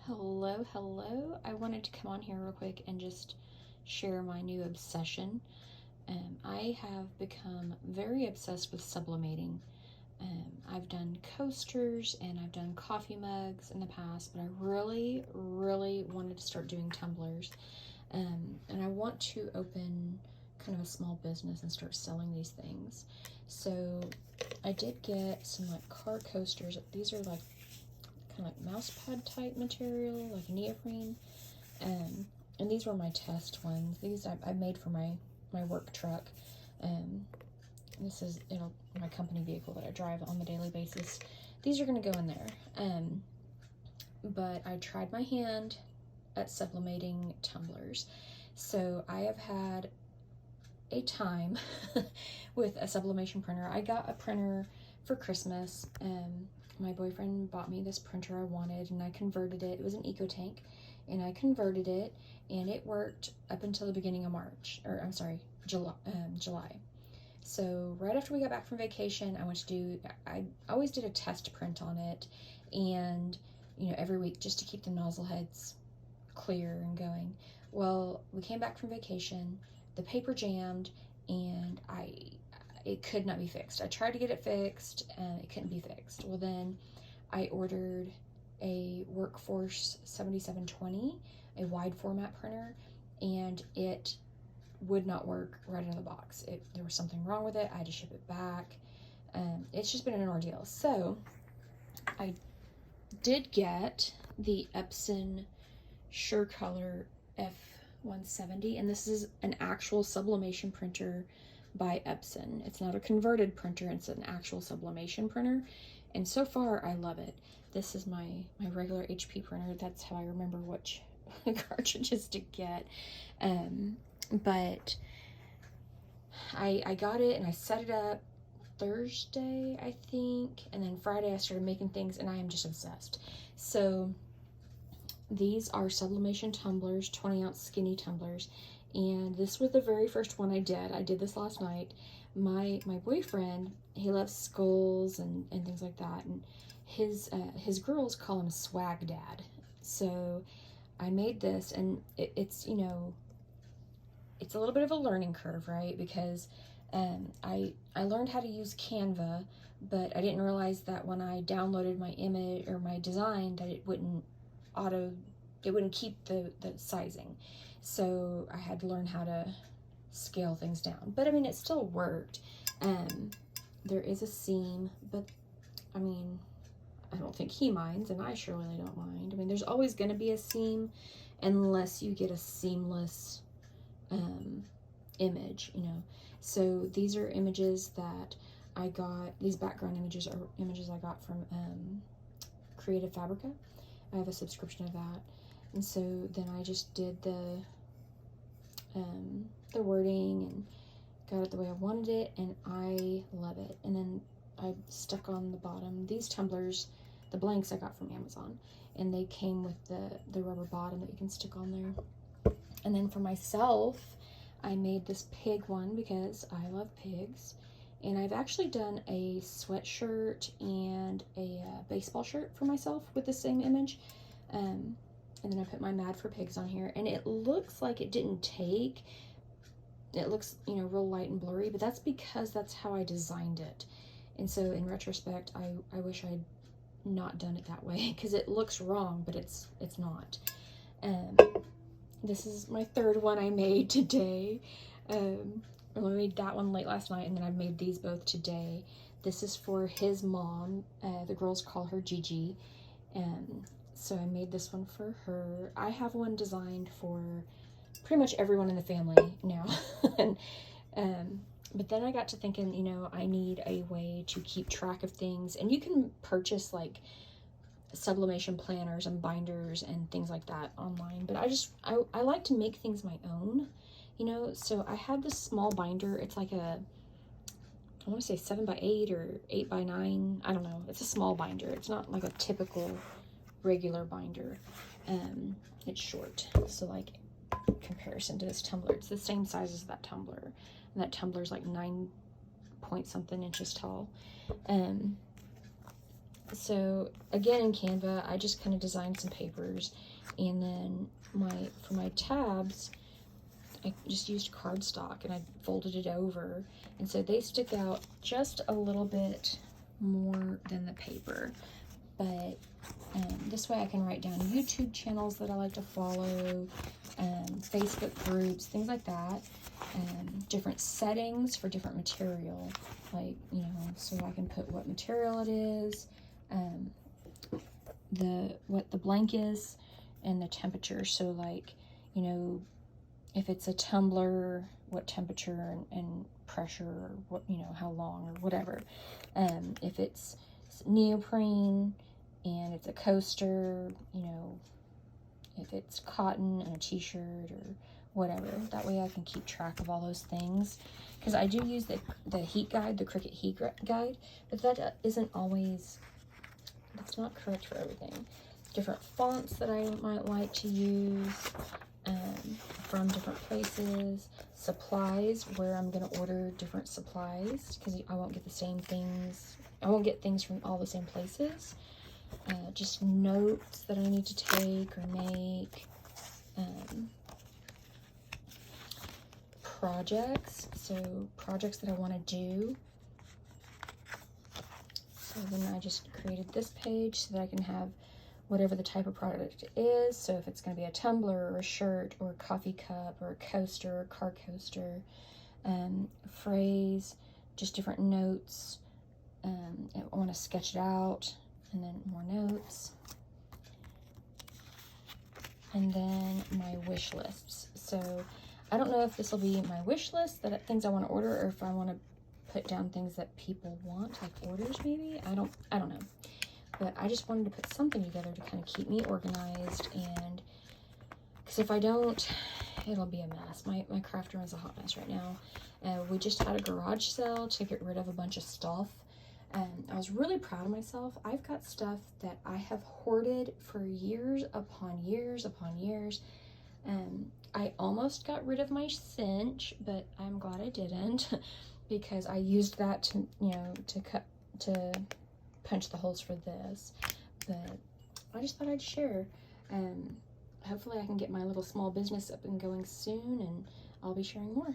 Hello. I wanted to come on here real quick and just share my new obsession. I have become very obsessed with sublimating. I've done coasters and I've done coffee mugs in the past, but I really wanted to start doing tumblers. And I want to open kind of a small business and start selling these things. So I did get some like car coasters. These are like kind of like mouse pad type material, like neoprene. And these were my test ones. These I made for my work truck. This is my company vehicle that I drive on the daily basis. These are going to go in there. But I tried my hand at sublimating tumblers. So I have had a time with a sublimation printer. I got a printer for Christmas. My boyfriend bought me this printer I wanted, and I converted it. It was an EcoTank, and I converted it, and it worked up until the beginning of March, or I'm sorry, July. So right after we got back from vacation, I always did a test print on it, and every week just to keep the nozzle heads clear and going. Well, we came back from vacation, the paper jammed, and it could not be fixed. I tried to get it fixed, and it couldn't be fixed. Well, then I ordered a Workforce 7720, a wide format printer, and it would not work right out of the box. There was something wrong with it. I had to ship it back. It's just been an ordeal. So I did get the Epson SureColor F170, and this is an actual sublimation printer by Epson. It's not a converted printer, it's an actual sublimation printer, and so far I love it. This is my regular HP printer. That's how I remember which cartridges to get. But I got it and I set it up Thursday, I think, and then Friday I started making things, and I am just obsessed. So these are sublimation tumblers, 20-ounce skinny tumblers, and this was the very first one I did. I did this last night. My boyfriend, he loves skulls and things like that, and his girls call him Swag Dad. So I made this, and it's it's a little bit of a learning curve, right? Because I learned how to use Canva, but I didn't realize that when I downloaded my image or my design that it wouldn't keep the sizing. So I had to learn how to scale things down. But I mean, it still worked. There is a seam, but I mean, I don't think he minds, and I surely don't mind. I mean, there's always going to be a seam unless you get a seamless image, So these are images that I got. These background images are images I got from Creative Fabrica. I have a subscription of that. And so then I just did the wording and got it the way I wanted it, and I love it. And then I stuck on the bottom these tumblers, the blanks I got from Amazon, and they came with the rubber bottom that you can stick on there. And then for myself, I made this pig one because I love pigs. And I've actually done a sweatshirt and a baseball shirt for myself with the same image. And then I put my Mad for Pigs on here, and it looks like it didn't take. It looks, real light and blurry, but that's because that's how I designed it. And so in retrospect, I wish I'd not done it that way, because it looks wrong, but it's not. This is my third one I made today. I made that one late last night, and then I made these both today. This is for his mom. The girls call her Gigi. So I made this one for her. I have one designed for pretty much everyone in the family now. But then I got to thinking, I need a way to keep track of things. And you can purchase like sublimation planners and binders and things like that online. But I like to make things my own, So I had this small binder. It's like I want to say 7x8 or 8x9. I don't know. It's a small binder. It's not like a typical regular binder. It's short. So like comparison to this tumbler, it's the same size as that tumbler. And that tumbler's like 9 point something inches tall. So again, in Canva, I just kind of designed some papers, and then for my tabs, I just used cardstock and I folded it over, and so they stick out just a little bit more than the paper. But this way I can write down YouTube channels that I like to follow, Facebook groups, things like that, different settings for different material, like, you know, so I can put what material it is, what the blank is, and the temperature. So like, you know, if it's a tumbler, what temperature and pressure, or what, you know, how long or whatever. If it's neoprene and it's a coaster, you know, if it's cotton and a t-shirt or whatever. That way I can keep track of all those things. Because I do use the heat guide, the Cricut heat guide, but that isn't always, that's not correct for everything. Different fonts that I might like to use from different places. Supplies, where I'm going to order different supplies, because I won't get the same things. I won't get things from all the same places. Just notes that I need to take or make. Projects, so projects that I want to do. So then I just created this page so that I can have whatever the type of product is. So if it's going to be a tumbler or a shirt or a coffee cup or a coaster or car coaster, phrase, just different notes. I want to sketch it out, and then more notes. And then my wish lists. So I don't know if this will be my wish list, that things I want to order, or if I want to put down things that people want, like orders maybe. I don't know. But I just wanted to put something together to kind of keep me organized, and because if I don't, it'll be a mess. My craft room is a hot mess right now. We just had a garage sale to get rid of a bunch of stuff. I was really proud of myself. I've got stuff that I have hoarded for years upon years upon years. I almost got rid of my cinch, but I'm glad I didn't because I used that to, you know, to punch the holes for this. But I just thought I'd share. Hopefully I can get my little small business up and going soon, and I'll be sharing more.